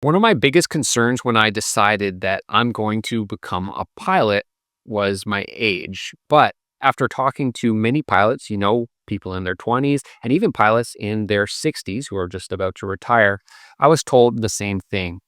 One of my biggest concerns when I decided that I'm going to become a pilot was my age. But after talking to many pilots, people in their 20s and even pilots in their 60s who are just about to retire, I was told the same thing.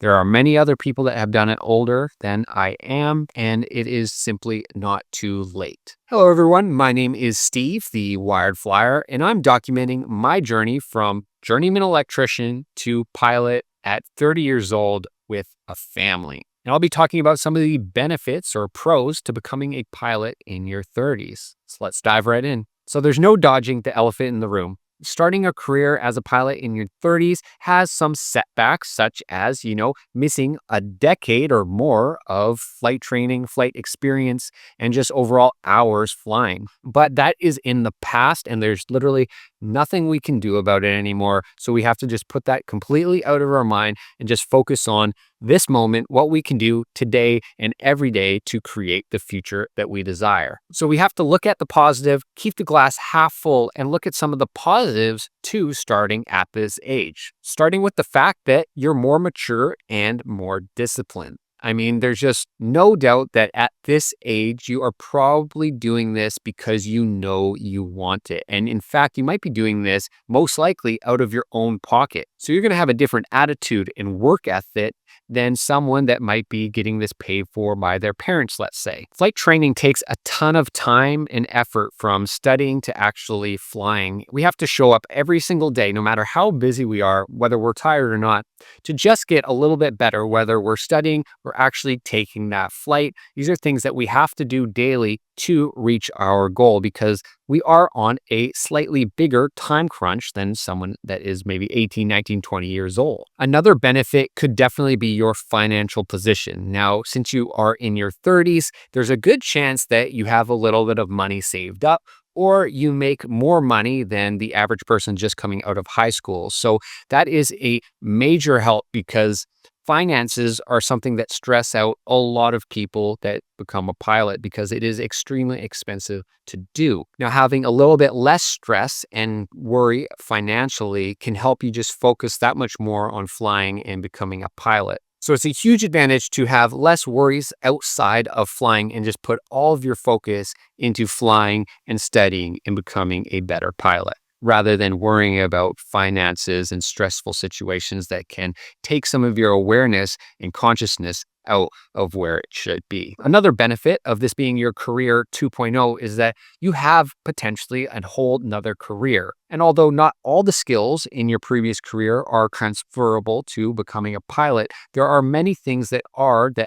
There are many other people that have done it older than I am, and it is simply not too late. Hello, everyone. My name is Steve, the Wired Flyer, and I'm documenting my journey from journeyman electrician to pilot at 30 years old with a family. And I'll be talking about some of the benefits or pros to becoming a pilot in your 30s. So let's dive right in. So there's no dodging the elephant in the room. Starting a career as a pilot in your 30s has some setbacks, such as, missing a decade or more of flight training, flight experience, and just overall hours flying. But that is in the past, and there's literally nothing we can do about it anymore. So we have to just put that completely out of our mind and just focus on this moment, what we can do today and every day to create the future that we desire. So we have to look at the positive, keep the glass half full, and look at some of the positives too, starting at this age. Starting with the fact that you're more mature and more disciplined. I mean, there's just no doubt that at this age, you are probably doing this because you know you want it. And in fact, you might be doing this most likely out of your own pocket. So you're going to have a different attitude and work ethic than someone that might be getting this paid for by their parents, let's say. Flight training takes a ton of time and effort from studying to actually flying. We have to show up every single day, no matter how busy we are, whether we're tired or not, to just get a little bit better, whether we're studying or actually taking that flight. These are things that we have to do daily to reach our goal because we are on a slightly bigger time crunch than someone that is maybe 18, 19, 20 years old. Another benefit could definitely be your financial position. Now, since you are in your 30s, there's a good chance that you have a little bit of money saved up, or you make more money than the average person just coming out of high school. So that is a major help because finances are something that stress out a lot of people that become a pilot because it is extremely expensive to do. Now, having a little bit less stress and worry financially can help you just focus that much more on flying and becoming a pilot. So it's a huge advantage to have less worries outside of flying and just put all of your focus into flying and studying and becoming a better pilot, rather than worrying about finances and stressful situations that can take some of your awareness and consciousness out of where it should be. Another benefit of this being your career 2.0 is that you have potentially a whole nother career. And although not all the skills in your previous career are transferable to becoming a pilot, there are many things that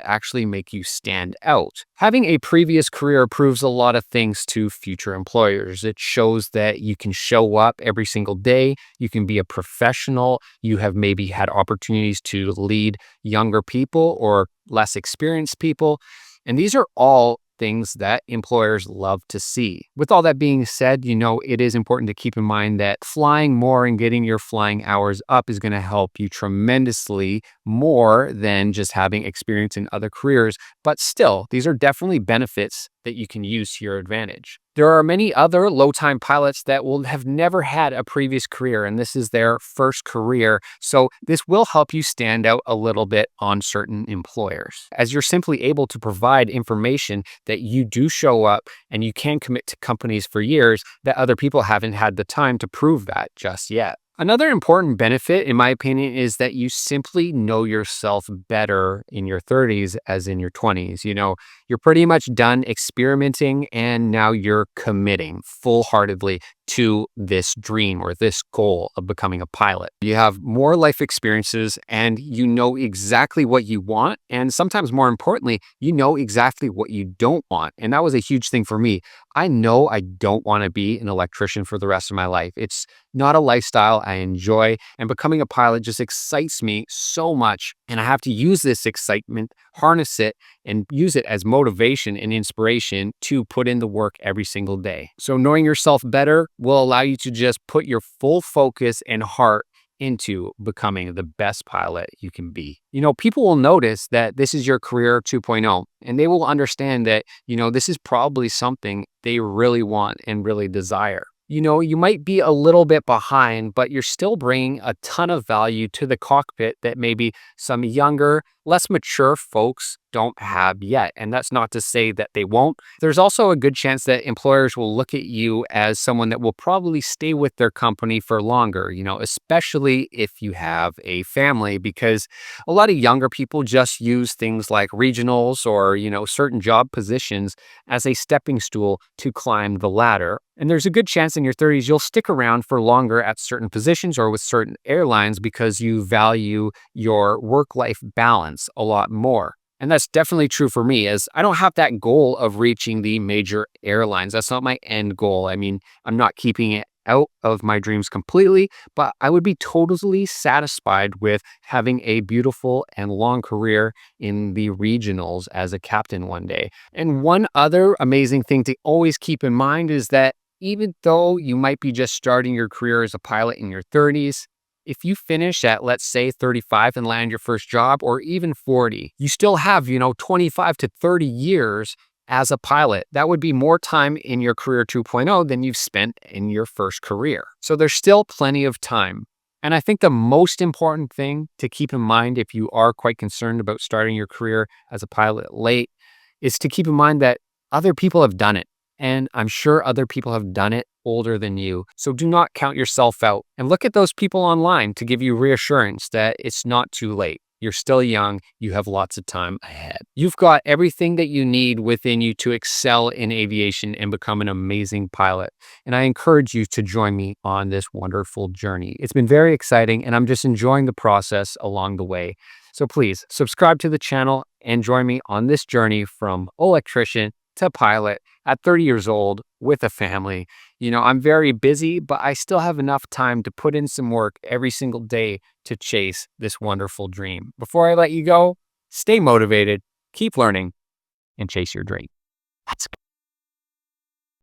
actually make you stand out. Having a previous career proves a lot of things to future employers. It shows that you can show up every single day, you can be a professional, you have maybe had opportunities to lead younger people or less experienced people. And these are all things that employers love to see. With all that being said, it is important to keep in mind that flying more and getting your flying hours up is going to help you tremendously more than just having experience in other careers. But still, these are definitely benefits that you can use to your advantage. There are many other low-time pilots that will have never had a previous career, and this is their first career. So this will help you stand out a little bit on certain employers, as you're simply able to provide information that you do show up and you can commit to companies for years that other people haven't had the time to prove that just yet. Another important benefit, in my opinion, is that you simply know yourself better in your 30s as in your 20s. You're pretty much done experimenting and now you're committing full-heartedly to this dream or this goal of becoming a pilot. You have more life experiences and you know exactly what you want. And sometimes more importantly, you know exactly what you don't want. And that was a huge thing for me. I know I don't want to be an electrician for the rest of my life. It's not a lifestyle I enjoy, and becoming a pilot just excites me so much. And I have to use this excitement, harness it, and use it as motivation and inspiration to put in the work every single day. So knowing yourself better will allow you to just put your full focus and heart into becoming the best pilot you can be. People will notice that this is your career 2.0, and they will understand that, this is probably something they really want and really desire. You might be a little bit behind, but you're still bringing a ton of value to the cockpit that maybe some younger, less mature folks don't have yet. And that's not to say that they won't. There's also a good chance that employers will look at you as someone that will probably stay with their company for longer, especially if you have a family, because a lot of younger people just use things like regionals or, certain job positions as a stepping stool to climb the ladder. And there's a good chance in your 30s you'll stick around for longer at certain positions or with certain airlines because you value your work life balance a lot more. And that's definitely true for me, as I don't have that goal of reaching the major airlines. That's not my end goal. I mean, I'm not keeping it out of my dreams completely, but I would be totally satisfied with having a beautiful and long career in the regionals as a captain one day. And one other amazing thing to always keep in mind is that even though you might be just starting your career as a pilot in your 30s, if you finish at, let's say, 35 and land your first job, or even 40, you still have, 25 to 30 years as a pilot. That would be more time in your career 2.0 than you've spent in your first career. So there's still plenty of time. And I think the most important thing to keep in mind if you are quite concerned about starting your career as a pilot late is to keep in mind that other people have done it. And I'm sure other people have done it older than you. So do not count yourself out and look at those people online to give you reassurance that it's not too late. You're still young. You have lots of time ahead. You've got everything that you need within you to excel in aviation and become an amazing pilot. And I encourage you to join me on this wonderful journey. It's been very exciting, and I'm just enjoying the process along the way. So please subscribe to the channel and join me on this journey from electrician to pilot at 30 years old with a family. I'm very busy, but I still have enough time to put in some work every single day to chase this wonderful dream. Before I let you go, stay motivated, keep learning, and chase your dream. Let's go.